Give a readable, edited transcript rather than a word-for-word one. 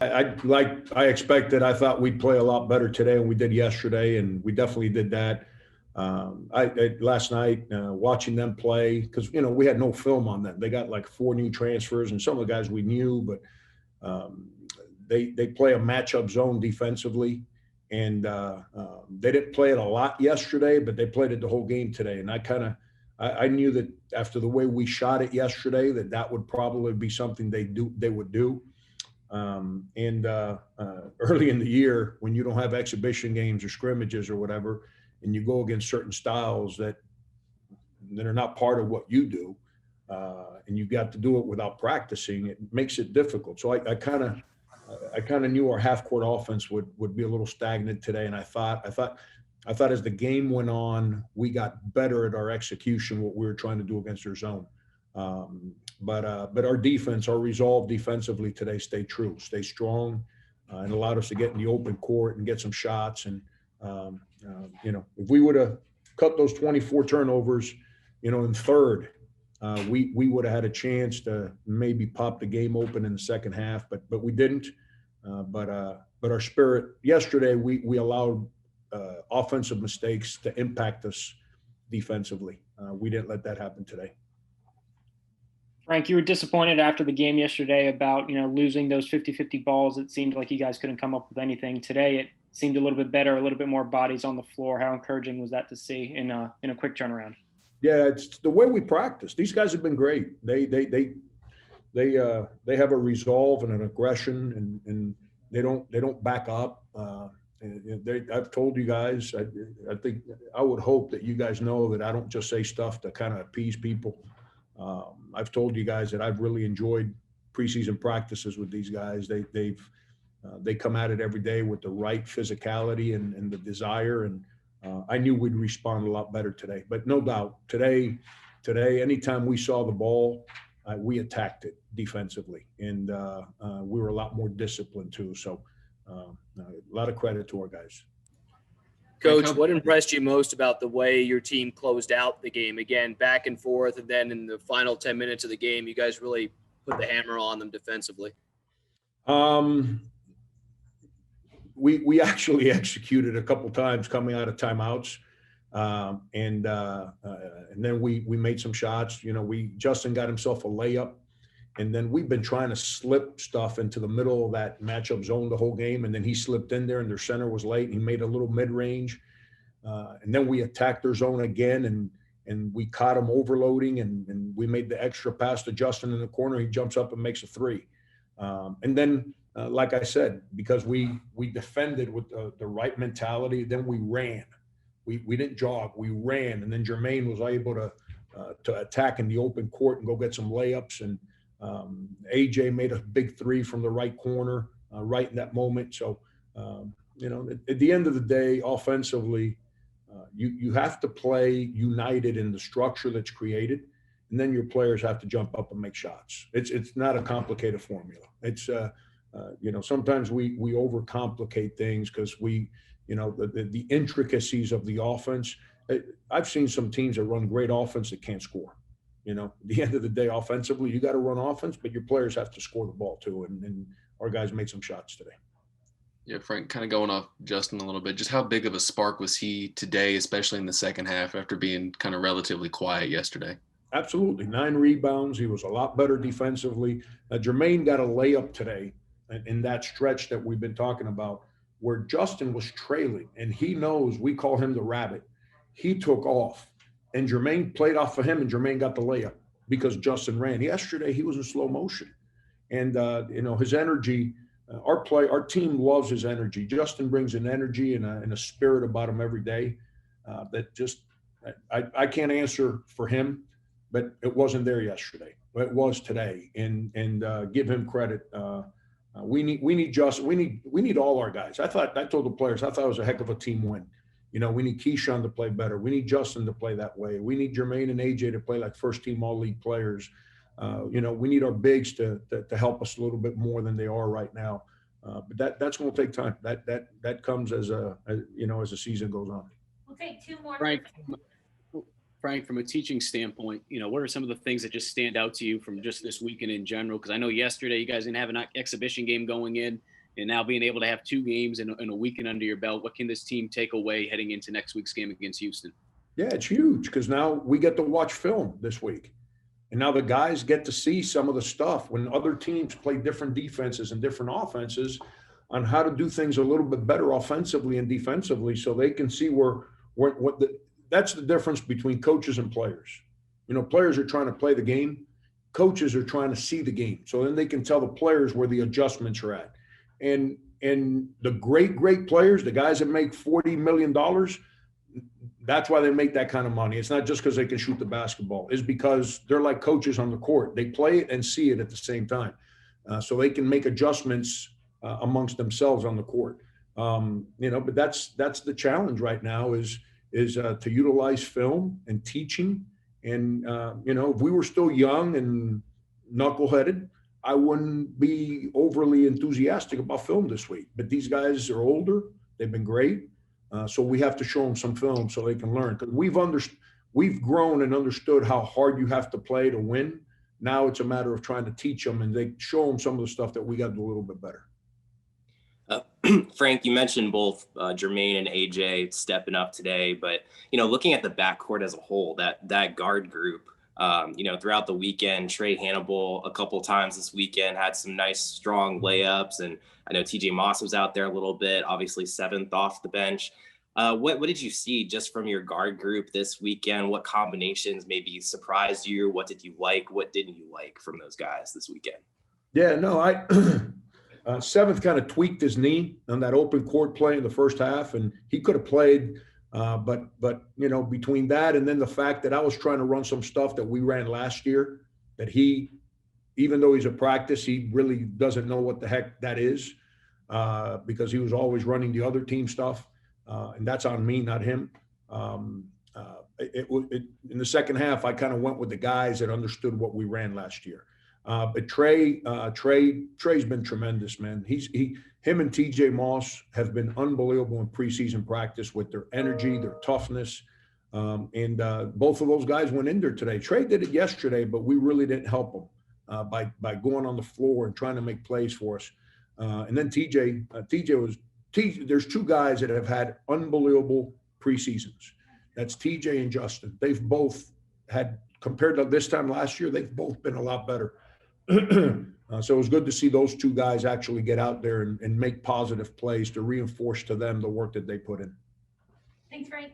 I expected. I thought we'd play a lot better today than we did yesterday, and we definitely did that. Last night watching them play, because we had no film on them. They got like 4 new transfers, and some of the guys we knew, but um, they play a matchup zone defensively, and they didn't play it a lot yesterday, but they played it the whole game today. And I knew that after the way we shot it yesterday, that would probably be something they would do. Early in the year, when you don't have exhibition games or scrimmages or whatever, and you go against certain styles that are not part of what you do, and you got to do it without practicing, it makes it difficult. So I kind of knew our half court offense would be a little stagnant today, and I thought as the game went on, we got better at our execution, what we were trying to do against their zone. But our defense, our resolve defensively today stayed true, stay strong, and allowed us to get in the open court and get some shots. And if we would have cut those 24 turnovers, in third, we would have had a chance to maybe pop the game open in the second half, but we didn't. But our spirit yesterday, we allowed offensive mistakes to impact us defensively. We didn't let that happen today. Frank, you were disappointed after the game yesterday about, losing those 50-50 balls. It seemed like you guys couldn't come up with anything. Today, it seemed a little bit better, a little bit more bodies on the floor. How encouraging was that to see in a quick turnaround? Yeah, it's the way we practice. These guys have been great. They have a resolve and an aggression, and they don't back up. I've told you guys, I think I would hope that you guys know that I don't just say stuff to kind of appease people. I've told you guys that I've really enjoyed preseason practices with these guys. They come at it every day with the right physicality and the desire, and I knew we'd respond a lot better today. But no doubt, today, anytime we saw the ball, we attacked it defensively, and we were a lot more disciplined too. So a lot of credit to our guys. Coach, what impressed you most about the way your team closed out the game? Again, back and forth, and then in the final 10 minutes of the game, you guys really put the hammer on them defensively. We actually executed a couple times coming out of timeouts, and then we made some shots. Justin got himself a layup, and then we've been trying to slip stuff into the middle of that matchup zone the whole game, and then he slipped in there, and their center was late, and he made a little mid-range, and then we attacked their zone again, and we caught him overloading, and we made the extra pass to Justin in the corner. He jumps up and makes a three, and then. Like I said, because we defended with the right mentality, then we ran. We didn't jog, we ran, and then Jermaine was able to attack in the open court and go get some layups. And AJ made a big three from the right corner right in that moment. So at the end of the day, offensively, you have to play united in the structure that's created, and then your players have to jump up and make shots. It's not a complicated formula. It's sometimes we overcomplicate things because the intricacies of the offense. I've seen some teams that run great offense that can't score. At the end of the day, offensively, you got to run offense, but your players have to score the ball too. And our guys made some shots today. Yeah, Frank, kind of going off Justin a little bit, just how big of a spark was he today, especially in the second half after being kind of relatively quiet yesterday? Absolutely. 9 rebounds. He was a lot better defensively. Jermaine got a layup today in that stretch that we've been talking about where Justin was trailing, and he knows we call him the rabbit. He took off, and Jermaine played off of him, and Jermaine got the layup because Justin ran. Yesterday, he was in slow motion. And, his energy, our team loves his energy. Justin brings an energy and a spirit about him every day that just I can't answer for him, but it wasn't there yesterday. It was today, and give him credit. We need Justin. We need all our guys. I told the players, I thought it was a heck of a team win. We need Keyshawn to play better. We need Justin to play that way. We need Jermaine and AJ to play like first team all league players. We need our bigs to help us a little bit more than they are right now. But that's going to take time. That comes as the season goes on. We'll take 2 more. Frank, Frank, from a teaching standpoint, what are some of the things that just stand out to you from just this weekend in general? Because I know yesterday you guys didn't have an exhibition game going in, and now being able to have 2 games in a weekend under your belt, what can this team take away heading into next week's game against Houston? Yeah, it's huge because now we get to watch film this week. And now the guys get to see some of the stuff when other teams play different defenses and different offenses on how to do things a little bit better offensively and defensively, so they can see that's the difference between coaches and players. Players are trying to play the game. Coaches are trying to see the game. So then they can tell the players where the adjustments are at. And the great players, the guys that make $40 million, that's why they make that kind of money. It's not just because they can shoot the basketball. It's because they're like coaches on the court. They play it and see it at the same time. So they can make adjustments amongst themselves on the court. But that's the challenge right now is to utilize film and teaching. And, if we were still young and knuckleheaded, I wouldn't be overly enthusiastic about film this week. But these guys are older. They've been great. So we have to show them some film so they can learn. Because we've grown and understood how hard you have to play to win. Now it's a matter of trying to teach them and they show them some of the stuff that we got to do a little bit better. Frank, you mentioned both Jermaine and AJ stepping up today, but looking at the backcourt as a whole, that guard group, throughout the weekend, Trey Hannibal a couple times this weekend had some nice strong layups, and I know TJ Moss was out there a little bit, obviously 7th off the bench. What did you see just from your guard group this weekend? What combinations maybe surprised you? What did you like? What didn't you like from those guys this weekend? Yeah, no, 7th kind of tweaked his knee on that open court play in the first half, and he could have played. But between that and then the fact that I was trying to run some stuff that we ran last year, that he, even though he's a practice, he really doesn't know what the heck that is, because he was always running the other team stuff, and that's on me, not him. In the second half, I kind of went with the guys that understood what we ran last year. But Trey's been tremendous, man. Him and TJ Moss have been unbelievable in preseason practice with their energy, their toughness. And both of those guys went in there today. Trey did it yesterday, but we really didn't help him by going on the floor and trying to make plays for us. And then there's 2 guys that have had unbelievable preseasons. That's TJ and Justin. They've both had, compared to this time last year, they've both been a lot better. So it was good to see those 2 guys actually get out there and make positive plays to reinforce to them the work that they put in. Thanks, Frank.